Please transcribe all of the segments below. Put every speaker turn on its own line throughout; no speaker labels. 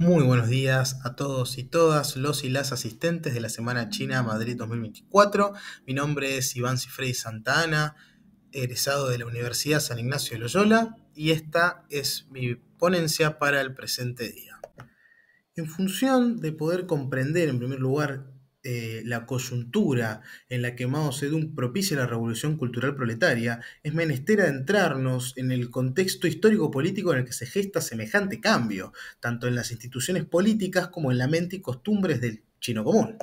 Muy buenos días a todos y todas los y las asistentes de la Semana China Madrid 2024. Mi nombre es Iván Cifredi Santa Ana, egresado de la Universidad San Ignacio de Loyola, y esta es mi ponencia para el presente día. En función de poder comprender, en primer lugar, la coyuntura en la que Mao Zedong propicia la revolución cultural proletaria, es menester adentrarnos en el contexto histórico-político en el que se gesta semejante cambio, tanto en las instituciones políticas como en la mente y costumbres del chino común.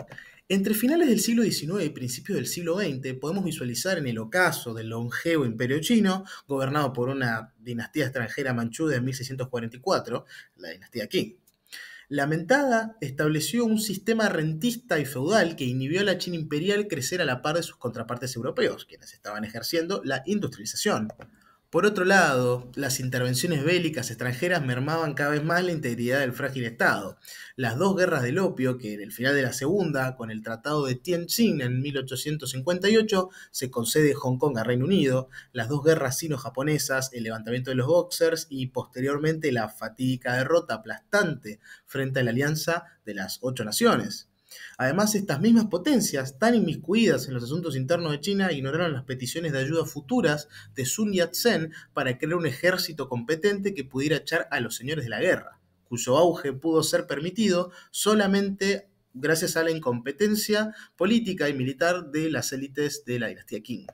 Entre finales del siglo XIX y principios del siglo XX podemos visualizar en el ocaso del longevo imperio chino, gobernado por una dinastía extranjera manchú de 1644, la dinastía Qing. La mentada estableció un sistema rentista y feudal que inhibió a la China imperial crecer a la par de sus contrapartes europeos, quienes estaban ejerciendo la industrialización. Por otro lado, las intervenciones bélicas extranjeras mermaban cada vez más la integridad del frágil Estado. Las dos guerras del opio, que en el final de la segunda, con el Tratado de Tianjin en 1858, se concede Hong Kong a Reino Unido, las dos guerras sino-japonesas, el levantamiento de los Boxers y posteriormente la fatídica derrota aplastante frente a la alianza de las ocho naciones. Además, estas mismas potencias, tan inmiscuidas en los asuntos internos de China, ignoraron las peticiones de ayuda futuras de Sun Yat-sen para crear un ejército competente que pudiera echar a los señores de la guerra, cuyo auge pudo ser permitido solamente gracias a la incompetencia política y militar de las élites de la dinastía Qing.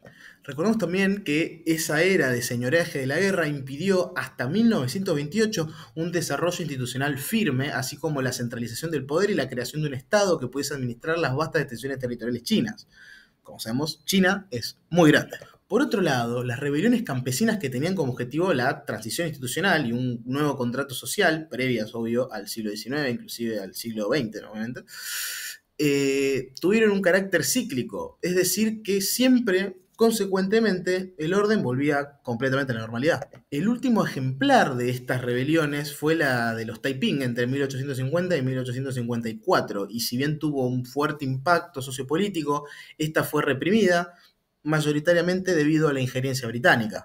Recordemos también que esa era de señoreaje de la guerra impidió hasta 1928 un desarrollo institucional firme, así como la centralización del poder y la creación de un Estado que pudiese administrar las vastas extensiones territoriales chinas. Como sabemos, China es muy grande. Por otro lado, las rebeliones campesinas que tenían como objetivo la transición institucional y un nuevo contrato social, previas, obvio, al siglo XIX, inclusive al siglo XX, obviamente, tuvieron un carácter cíclico, es decir, que siempre, consecuentemente, el orden volvía completamente a la normalidad. El último ejemplar de estas rebeliones fue la de los Taiping entre 1850 y 1854, y si bien tuvo un fuerte impacto sociopolítico, esta fue reprimida mayoritariamente debido a la injerencia británica.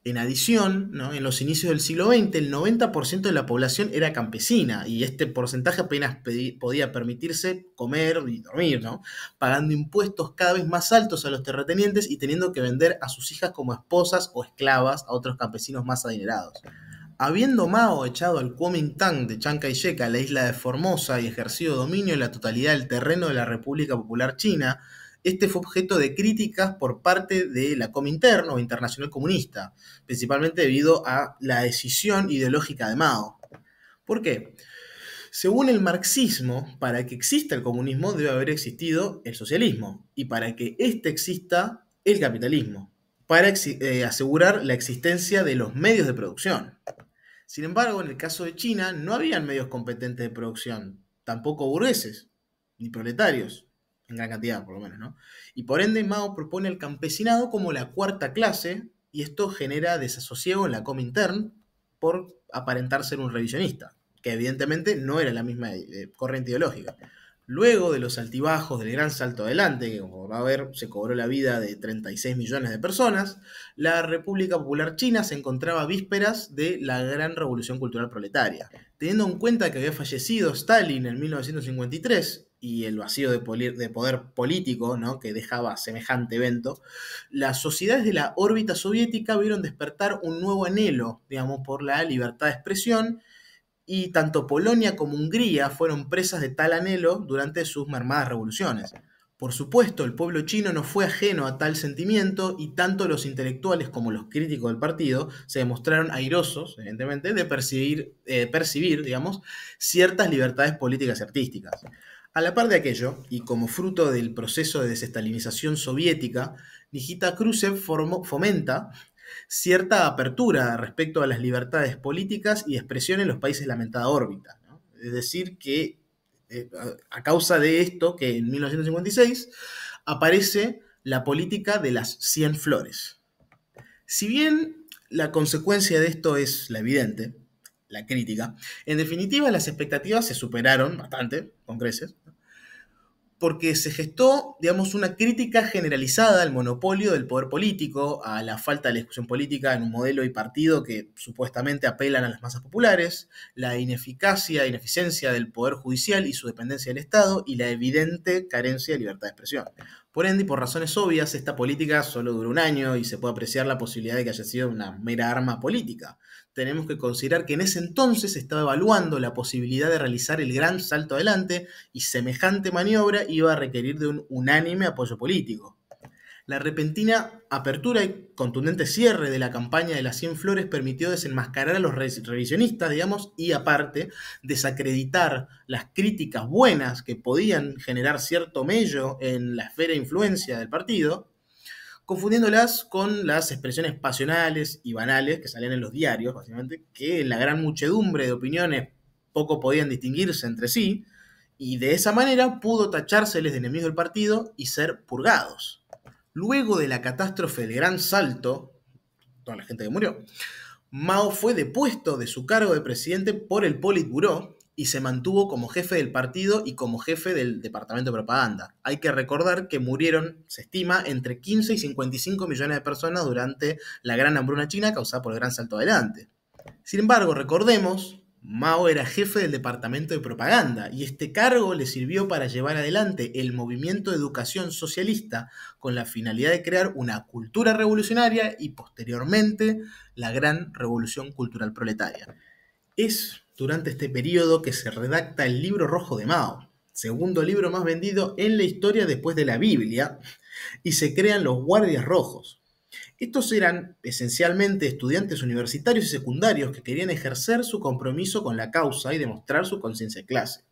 En adición, ¿no? En los inicios del siglo XX, el 90% de la población era campesina y este porcentaje apenas podía permitirse comer y dormir, ¿no? Pagando impuestos cada vez más altos a los terratenientes y teniendo que vender a sus hijas como esposas o esclavas a otros campesinos más adinerados. Habiendo Mao echado al Kuomintang de Chiang Kai-shek a la isla de Formosa y ejercido dominio en la totalidad del terreno de la República Popular China, este fue objeto de críticas por parte de la Comintern o Internacional Comunista, principalmente debido a la decisión ideológica de Mao. ¿Por qué? Según el marxismo, para que exista el comunismo debe haber existido el socialismo, y para que éste exista, el capitalismo, para asegurar la existencia de los medios de producción. Sin embargo, en el caso de China no habían medios competentes de producción, tampoco burgueses, ni proletarios, en gran cantidad por lo menos, ¿no? Y por ende Mao propone al campesinado como la cuarta clase, y esto genera desasosiego en la Comintern por aparentar ser un revisionista, que evidentemente no era la misma corriente ideológica. Luego de los altibajos del gran salto adelante, que como va a ver se cobró la vida de 36 millones de personas, la República Popular China se encontraba a vísperas de la gran revolución cultural proletaria. Teniendo en cuenta que había fallecido Stalin en 1953 y el vacío de poder político, ¿no?, que dejaba semejante evento, las sociedades de la órbita soviética vieron despertar un nuevo anhelo, digamos, por la libertad de expresión, y tanto Polonia como Hungría fueron presas de tal anhelo durante sus mermadas revoluciones. Por supuesto, el pueblo chino no fue ajeno a tal sentimiento y tanto los intelectuales como los críticos del partido se demostraron airosos, evidentemente, de percibir, digamos, ciertas libertades políticas y artísticas. A la par de aquello, y como fruto del proceso de desestalinización soviética, Nikita Khrushchev fomenta cierta apertura respecto a las libertades políticas y de expresión en los países de la mentada órbita, ¿no? Es decir, que a causa de esto, que en 1956 aparece la política de las 100 flores. Si bien la consecuencia de esto es la evidente, la crítica, en definitiva las expectativas se superaron bastante, con creces, porque se gestó, digamos, una crítica generalizada al monopolio del poder político, a la falta de discusión política en un modelo y partido que supuestamente apelan a las masas populares, la ineficacia e ineficiencia del poder judicial y su dependencia del Estado, y la evidente carencia de libertad de expresión. Por ende, y por razones obvias, esta política solo duró un año y se puede apreciar la posibilidad de que haya sido una mera arma política. Tenemos que considerar que en ese entonces se estaba evaluando la posibilidad de realizar el gran salto adelante y semejante maniobra iba a requerir de un unánime apoyo político. La repentina apertura y contundente cierre de la campaña de las 100 flores permitió desenmascarar a los revisionistas, digamos, y aparte desacreditar las críticas buenas que podían generar cierto mello en la esfera de influencia del partido, confundiéndolas con las expresiones pasionales y banales que salían en los diarios, básicamente, que en la gran muchedumbre de opiniones poco podían distinguirse entre sí, y de esa manera pudo tachárseles de enemigos del partido y ser purgados. Luego de la catástrofe del Gran Salto, toda la gente que murió, Mao fue depuesto de su cargo de presidente por el Politburó y se mantuvo como jefe del partido y como jefe del departamento de propaganda. Hay que recordar que murieron, se estima, entre 15 y 55 millones de personas durante la gran hambruna china causada por el Gran Salto Adelante. Sin embargo, recordemos, Mao era jefe del departamento de propaganda y este cargo le sirvió para llevar adelante el movimiento de educación socialista con la finalidad de crear una cultura revolucionaria y posteriormente la gran revolución cultural proletaria. Es durante este periodo que se redacta el Libro Rojo de Mao, segundo libro más vendido en la historia después de la Biblia, y se crean los Guardias Rojos. Estos eran esencialmente estudiantes universitarios y secundarios que querían ejercer su compromiso con la causa y demostrar su conciencia de clase.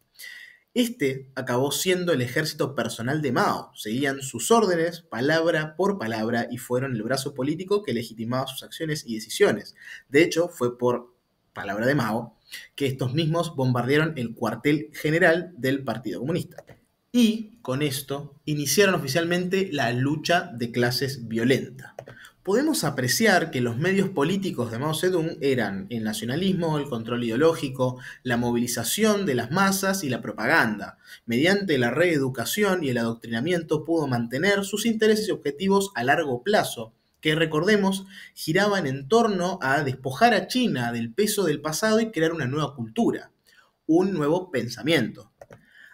Este acabó siendo el ejército personal de Mao, seguían sus órdenes palabra por palabra y fueron el brazo político que legitimaba sus acciones y decisiones. De hecho, fue por palabra de Mao que estos mismos bombardearon el cuartel general del Partido Comunista. Y con esto iniciaron oficialmente la lucha de clases violenta. Podemos apreciar que los medios políticos de Mao Zedong eran el nacionalismo, el control ideológico, la movilización de las masas y la propaganda. Mediante la reeducación y el adoctrinamiento pudo mantener sus intereses y objetivos a largo plazo, que recordemos giraban en torno a despojar a China del peso del pasado y crear una nueva cultura, un nuevo pensamiento.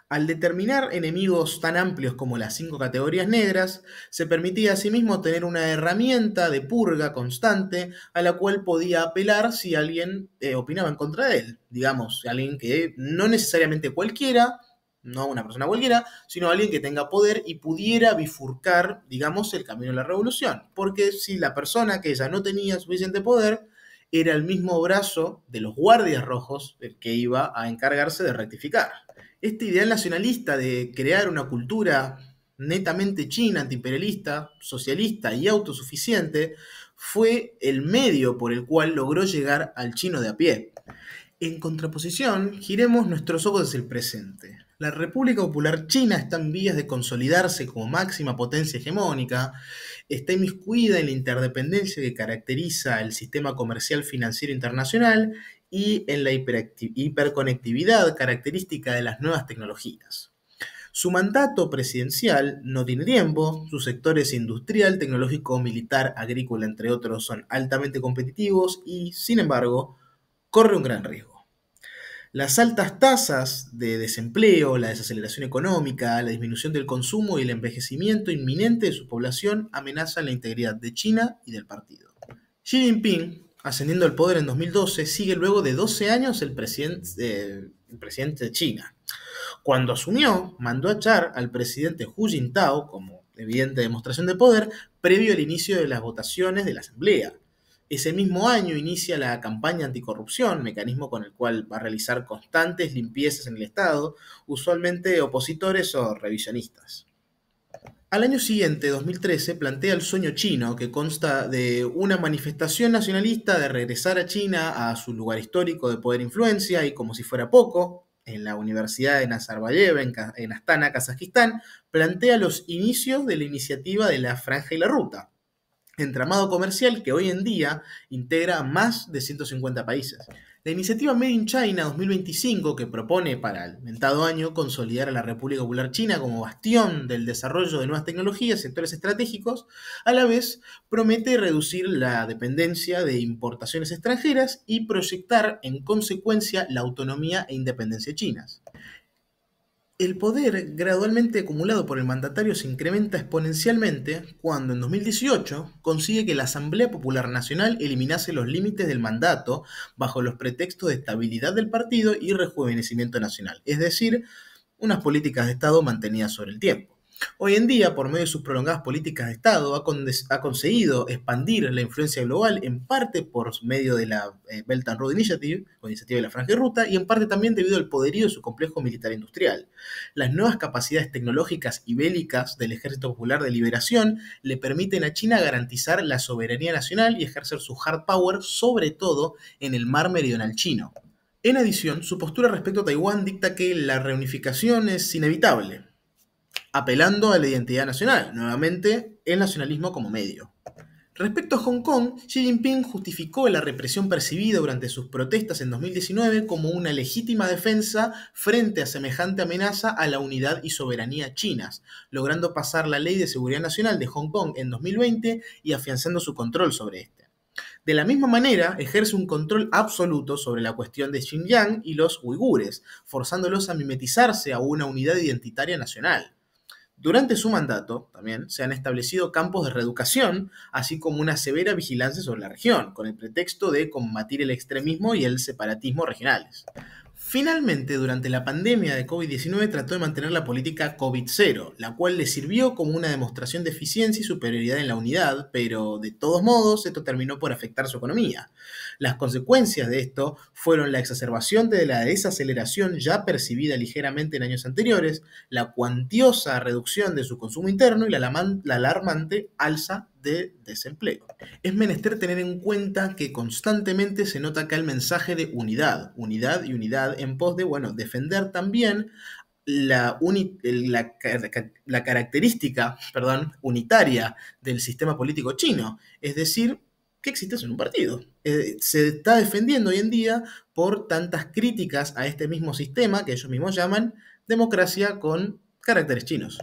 Al determinar enemigos tan amplios como las 5 categorías negras, se permitía asimismo tener una herramienta de purga constante a la cual podía apelar si alguien opinaba en contra de él. Digamos, alguien que no necesariamente cualquiera, no una persona cualquiera, sino alguien que tenga poder y pudiera bifurcar, digamos, el camino de la revolución. Porque si la persona que ya no tenía suficiente poder, era el mismo brazo de los guardias rojos el que iba a encargarse de rectificar. Este ideal nacionalista de crear una cultura netamente china, antiimperialista, socialista y autosuficiente fue el medio por el cual logró llegar al chino de a pie. En contraposición, giremos nuestros ojos hacia el presente. La República Popular China está en vías de consolidarse como máxima potencia hegemónica, está inmiscuida en la interdependencia que caracteriza el sistema comercial financiero internacional y en la hiperconectividad característica de las nuevas tecnologías. Su mandato presidencial no tiene tiempo, sus sectores industrial, tecnológico, militar, agrícola, entre otros, son altamente competitivos y, sin embargo, corre un gran riesgo. Las altas tasas de desempleo, la desaceleración económica, la disminución del consumo y el envejecimiento inminente de su población amenazan la integridad de China y del partido. Xi Jinping, ascendiendo al poder en 2012, sigue luego de 12 años el presidente de China. Cuando asumió, mandó a echar al presidente Hu Jintao como evidente demostración de poder previo al inicio de las votaciones de la Asamblea. Ese mismo año inicia la campaña anticorrupción, mecanismo con el cual va a realizar constantes limpiezas en el Estado, usualmente opositores o revisionistas. Al año siguiente, 2013, plantea el sueño chino, que consta de una manifestación nacionalista de regresar a China a su lugar histórico de poder e influencia, y como si fuera poco, en la Universidad de Nazarbayev, en Astana, Kazajistán, plantea los inicios de la iniciativa de la Franja y la Ruta, entramado comercial que hoy en día integra más de 150 países. La iniciativa Made in China 2025, que propone para el mentado año consolidar a la República Popular China como bastión del desarrollo de nuevas tecnologías y sectores estratégicos, a la vez promete reducir la dependencia de importaciones extranjeras y proyectar en consecuencia la autonomía e independencia chinas. El poder gradualmente acumulado por el mandatario se incrementa exponencialmente cuando en 2018 consigue que la Asamblea Popular Nacional eliminase los límites del mandato bajo los pretextos de estabilidad del partido y rejuvenecimiento nacional, es decir, unas políticas de Estado mantenidas sobre el tiempo. Hoy en día, por medio de sus prolongadas políticas de Estado, ha conseguido expandir la influencia global, en parte por medio de la Belt and Road Initiative, o Iniciativa de la Franja y Ruta, y en parte también debido al poderío de su complejo militar industrial. Las nuevas capacidades tecnológicas y bélicas del Ejército Popular de Liberación le permiten a China garantizar la soberanía nacional y ejercer su hard power, sobre todo en el mar meridional chino. En adición, su postura respecto a Taiwán dicta que la reunificación es inevitable, apelando a la identidad nacional, nuevamente el nacionalismo como medio. Respecto a Hong Kong, Xi Jinping justificó la represión percibida durante sus protestas en 2019 como una legítima defensa frente a semejante amenaza a la unidad y soberanía chinas, logrando pasar la Ley de Seguridad Nacional de Hong Kong en 2020 y afianzando su control sobre este. De la misma manera, ejerce un control absoluto sobre la cuestión de Xinjiang y los uigures, forzándolos a mimetizarse a una unidad identitaria nacional. Durante su mandato, también, se han establecido campos de reeducación, así como una severa vigilancia sobre la región, con el pretexto de combatir el extremismo y el separatismo regionales. Finalmente, durante la pandemia de COVID-19 trató de mantener la política COVID-0, la cual le sirvió como una demostración de eficiencia y superioridad en la unidad, pero de todos modos esto terminó por afectar su economía. Las consecuencias de esto fueron la exacerbación de la desaceleración ya percibida ligeramente en años anteriores, la cuantiosa reducción de su consumo interno y la alarmante alza de desempleo. Es menester tener en cuenta que constantemente se nota acá el mensaje de unidad, unidad y unidad en pos de, defender también la característica, unitaria del sistema político chino, es decir, que existe en un partido. Se está defendiendo hoy en día por tantas críticas a este mismo sistema que ellos mismos llaman democracia con caracteres chinos.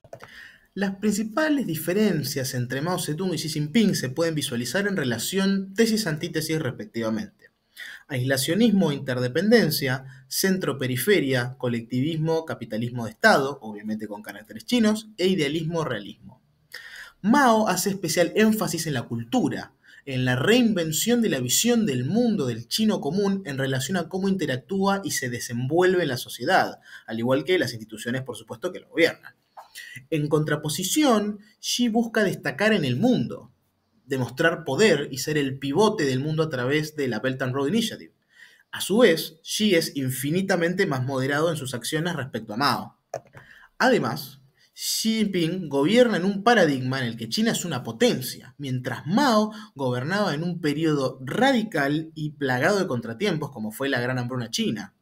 Las principales diferencias entre Mao Zedong y Xi Jinping se pueden visualizar en relación tesis-antítesis respectivamente. Aislacionismo e interdependencia, centro-periferia, colectivismo, capitalismo de Estado, obviamente con caracteres chinos, e idealismo-realismo. Mao hace especial énfasis en la cultura, en la reinvención de la visión del mundo del chino común en relación a cómo interactúa y se desenvuelve en la sociedad, al igual que las instituciones, por supuesto, que lo gobiernan. En contraposición, Xi busca destacar en el mundo, demostrar poder y ser el pivote del mundo a través de la Belt and Road Initiative. A su vez, Xi es infinitamente más moderado en sus acciones respecto a Mao. Además, Xi Jinping gobierna en un paradigma en el que China es una potencia, mientras Mao gobernaba en un periodo radical y plagado de contratiempos como fue la Gran Hambruna China.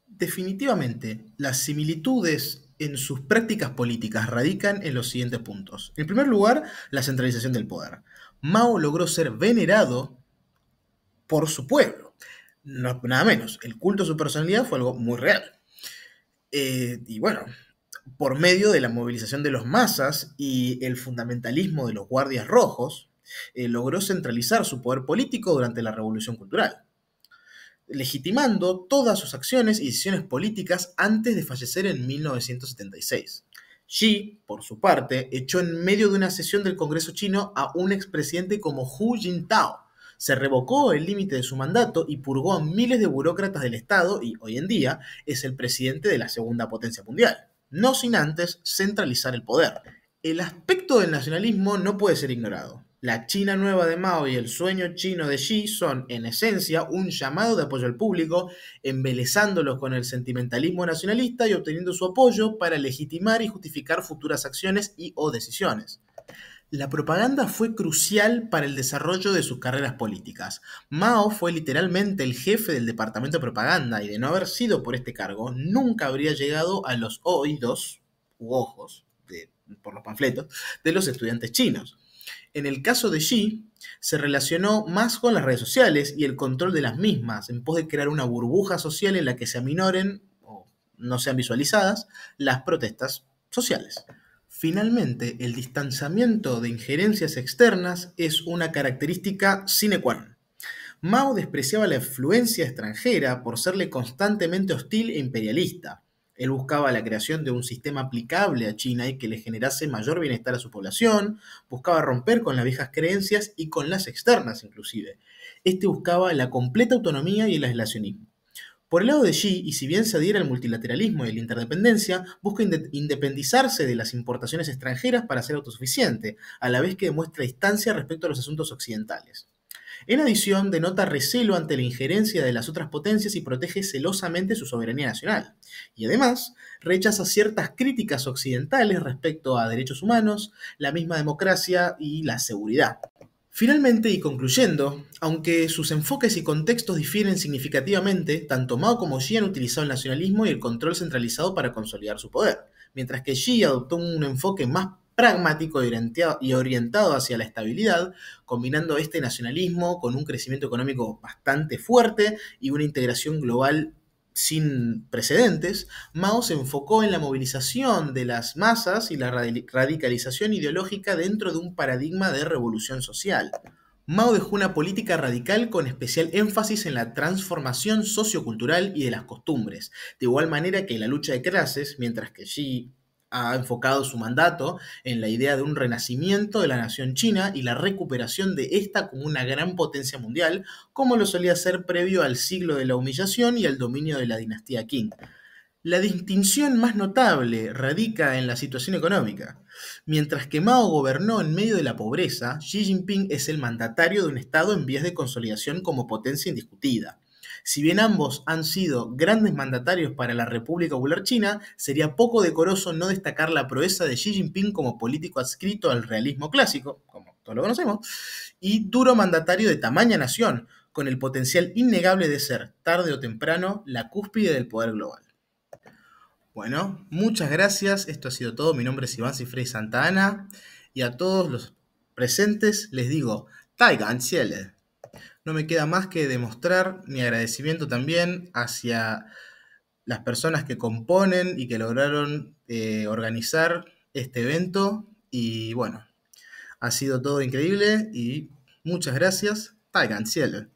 Definitivamente, las similitudes en sus prácticas políticas radican en los siguientes puntos. En primer lugar, la centralización del poder. Mao logró ser venerado por su pueblo. No, nada menos, el culto a su personalidad fue algo muy real. Por medio de la movilización de los masas y el fundamentalismo de los guardias rojos, logró centralizar su poder político durante la Revolución Cultural, legitimando todas sus acciones y decisiones políticas antes de fallecer en 1976. Xi, por su parte, echó en medio de una sesión del Congreso chino a un expresidente como Hu Jintao. Se revocó el límite de su mandato y purgó a miles de burócratas del Estado y, hoy en día, es el presidente de la segunda potencia mundial, no sin antes centralizar el poder. El aspecto del nacionalismo no puede ser ignorado. La China nueva de Mao y el sueño chino de Xi son, en esencia, un llamado de apoyo al público, embelezándolos con el sentimentalismo nacionalista y obteniendo su apoyo para legitimar y justificar futuras acciones y o decisiones. La propaganda fue crucial para el desarrollo de sus carreras políticas. Mao fue literalmente el jefe del departamento de propaganda y de no haber sido por este cargo, nunca habría llegado a los oídos u ojos, por los panfletos, de los estudiantes chinos. En el caso de Xi, se relacionó más con las redes sociales y el control de las mismas, en pos de crear una burbuja social en la que se aminoren o no sean visualizadas las protestas sociales. Finalmente, el distanciamiento de injerencias externas es una característica sine qua non. Mao despreciaba la influencia extranjera por serle constantemente hostil e imperialista. Él buscaba la creación de un sistema aplicable a China y que le generase mayor bienestar a su población, buscaba romper con las viejas creencias y con las externas inclusive. Este buscaba la completa autonomía y el aislacionismo. Por el lado de Xi, y si bien se adhiere al multilateralismo y la interdependencia, busca independizarse de las importaciones extranjeras para ser autosuficiente, a la vez que demuestra distancia respecto a los asuntos occidentales. En adición, denota recelo ante la injerencia de las otras potencias y protege celosamente su soberanía nacional. Y además, rechaza ciertas críticas occidentales respecto a derechos humanos, la misma democracia y la seguridad. Finalmente, y concluyendo, aunque sus enfoques y contextos difieren significativamente, tanto Mao como Xi han utilizado el nacionalismo y el control centralizado para consolidar su poder, mientras que Xi adoptó un enfoque más pragmático y orientado hacia la estabilidad, combinando este nacionalismo con un crecimiento económico bastante fuerte y una integración global sin precedentes. Mao se enfocó en la movilización de las masas y la radicalización ideológica dentro de un paradigma de revolución social. Mao dejó una política radical con especial énfasis en la transformación sociocultural y de las costumbres, de igual manera que la lucha de clases, mientras que Xi ha enfocado su mandato en la idea de un renacimiento de la nación china y la recuperación de esta como una gran potencia mundial, como lo solía hacer previo al siglo de la humillación y al dominio de la dinastía Qing. La distinción más notable radica en la situación económica. Mientras que Mao gobernó en medio de la pobreza, Xi Jinping es el mandatario de un Estado en vías de consolidación como potencia indiscutida. Si bien ambos han sido grandes mandatarios para la República Popular China, sería poco decoroso no destacar la proeza de Xi Jinping como político adscrito al realismo clásico, como todos lo conocemos, y duro mandatario de tamaña nación, con el potencial innegable de ser, tarde o temprano, la cúspide del poder global. Bueno, muchas gracias. Esto ha sido todo. Mi nombre es Iván Cifrey Santa Ana y a todos los presentes les digo, Taigan Ciele. No me queda más que demostrar mi agradecimiento también hacia las personas que componen y que lograron organizar este evento. Y bueno, ha sido todo increíble y muchas gracias. Taigan Ciele.